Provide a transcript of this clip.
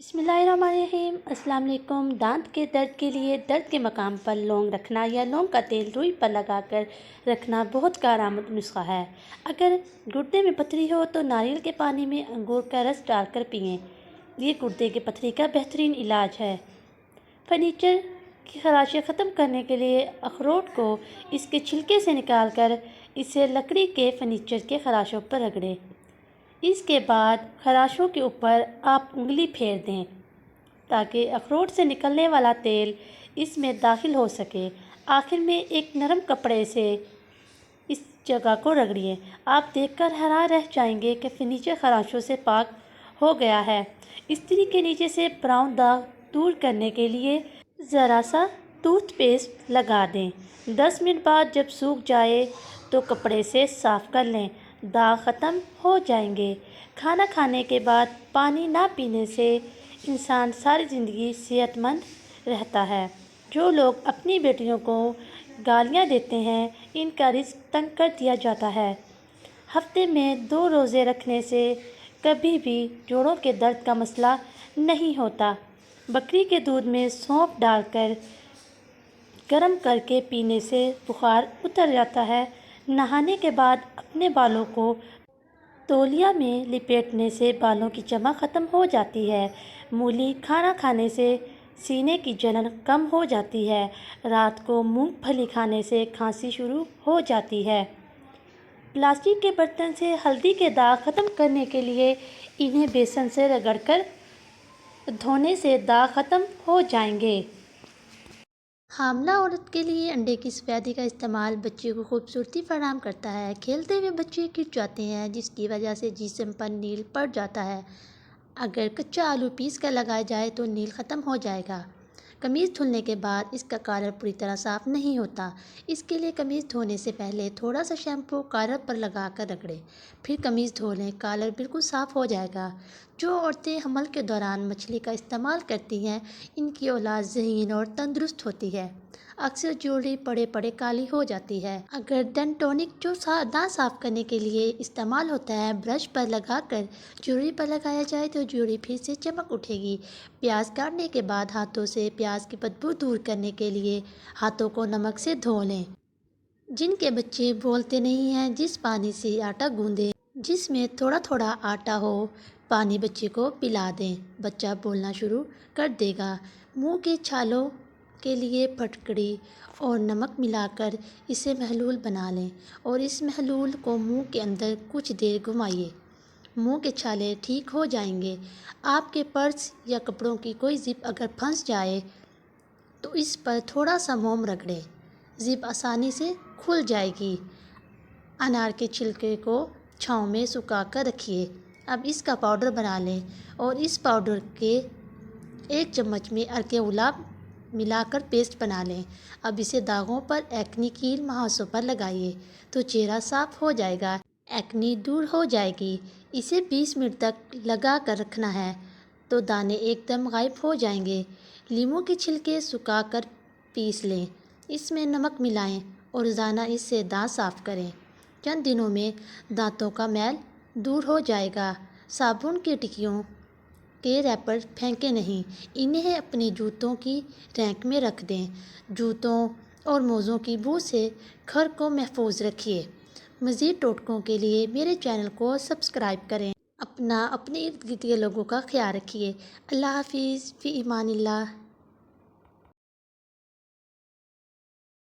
بسم اللہ الرحمن الرحیم۔ السلام علیکم۔ دانت کے درد کے لیے درد کے مقام پر لونگ رکھنا یا لونگ کا تیل روئی پر لگا کر رکھنا بہت کارآمد نسخہ ہے۔ اگر گردے میں پتھری ہو تو ناریل کے پانی میں انگور کا رس ڈال کر پئیں، یہ گردے کی پتھری کا بہترین علاج ہے۔ فرنیچر کی خراشیں ختم کرنے کے لیے اخروٹ کو اس کے چھلکے سے نکال کر اسے لکڑی کے فرنیچر کے خراشوں پر رگڑیں۔ اس کے بعد خراشوں کے اوپر آپ انگلی پھیر دیں تاکہ اخروٹ سے نکلنے والا تیل اس میں داخل ہو سکے۔ آخر میں ایک نرم کپڑے سے اس جگہ کو رگڑیے۔ آپ دیکھ کر حیران رہ جائیں گے کہ فرنیچر خراشوں سے پاک ہو گیا ہے۔ استری کے نیچے سے براؤن داغ دور کرنے کے لیے ذرا سا ٹوتھ پیسٹ لگا دیں۔ 10 منٹ بعد جب سوکھ جائے تو کپڑے سے صاف کر لیں، داغ ختم ہو جائیں گے۔ کھانا کھانے کے بعد پانی نہ پینے سے انسان ساری زندگی صحت مند رہتا ہے۔ جو لوگ اپنی بیٹیوں کو گالیاں دیتے ہیں، ان کا رزق تنگ کر دیا جاتا ہے۔ ہفتے میں 2 روزے رکھنے سے کبھی بھی جوڑوں کے درد کا مسئلہ نہیں ہوتا۔ بکری کے دودھ میں سونف ڈال کر گرم کر کے پینے سے بخار اتر جاتا ہے۔ نہانے کے بعد اپنے بالوں کو تولیہ میں لپیٹنے سے بالوں کی چمک ختم ہو جاتی ہے۔ مولی کھانا کھانے سے سینے کی جلن کم ہو جاتی ہے۔ رات کو مونگ پھلی کھانے سے کھانسی شروع ہو جاتی ہے۔ پلاسٹک کے برتن سے ہلدی کے داغ ختم کرنے کے لیے انہیں بیسن سے رگڑ کر دھونے سے داغ ختم ہو جائیں گے۔ حاملہ عورت کے لیے انڈے کی سفیدی کا استعمال بچے کو خوبصورتی فراہم کرتا ہے۔ کھیلتے ہوئے بچے گر جاتے ہیں جس کی وجہ سے جسم پر نیل پڑ جاتا ہے۔ اگر کچا آلو پیس کر لگایا جائے تو نیل ختم ہو جائے گا۔ قمیض دھلنے کے بعد اس کا کالر پوری طرح صاف نہیں ہوتا، اس کے لیے قمیض دھونے سے پہلے تھوڑا سا شیمپو کالر پر لگا کر رگڑیں، پھر قمیض دھو لیں، کالر بالکل صاف ہو جائے گا۔ جو عورتیں حمل کے دوران مچھلی کا استعمال کرتی ہیں، ان کی اولاد ذہین اور تندرست ہوتی ہے۔ اکثر جیولری پڑے پڑے کالی ہو جاتی ہے۔ اگر ڈینٹ ٹونک جو دانت صاف کرنے کے لیے استعمال ہوتا ہے برش پر لگا کر جیولری پر لگایا جائے تو جیولری پھر سے چمک اٹھے گی۔ پیاز کاٹنے کے بعد ہاتھوں سے پیاز کی بدبو دور کرنے کے لیے ہاتھوں کو نمک سے دھو لیں۔ جن کے بچے بولتے نہیں ہیں، جس پانی سے آٹا گوندیں جس میں تھوڑا تھوڑا آٹا ہو، پانی بچے کو پلا دیں، بچہ بولنا شروع کر دے گا۔ منہ کے چھالوں کے لیے پھٹکڑی اور نمک ملا کر اسے محلول بنا لیں اور اس محلول کو منہ کے اندر کچھ دیر گھمائیے، منہ کے چھالے ٹھیک ہو جائیں گے۔ آپ کے پرس یا کپڑوں کی کوئی زپ اگر پھنس جائے تو اس پر تھوڑا سا موم رگڑیں، زپ آسانی سے کھل جائے گی۔ انار کے چھلکے کو چھاؤں میں سکھا کر رکھیے۔ اب اس کا پاؤڈر بنا لیں اور اس پاؤڈر کے 1 چمچ میں عرق گلاب ملا کر پیسٹ بنا لیں۔ اب اسے داغوں پر، ایکنی، کیل، مہاسوں پر لگائیے تو چہرہ صاف ہو جائے گا، ایکنی دور ہو جائے گی۔ اسے 20 منٹ تک لگا کر رکھنا ہے تو دانے ایک دم غائب ہو جائیں گے۔ لیموں کے چھلکے سکھا کر پیس لیں، اس میں نمک ملائیں اور روزانہ اس سے دانت صاف کریں۔ چند دنوں میں دانتوں کا میل دور ہو جائے گا۔ صابن کی ٹکیوں کے ریپر پھینکیں نہیں، انہیں اپنے جوتوں کی رینک میں رکھ دیں۔ جوتوں اور موزوں کی بو سے گھر کو محفوظ رکھیے۔ مزید ٹوٹکوں کے لیے میرے چینل کو سبسکرائب کریں۔ اپنے ارد گرد کے لوگوں کا خیال رکھیے۔ اللہ حافظ، فی امان اللہ۔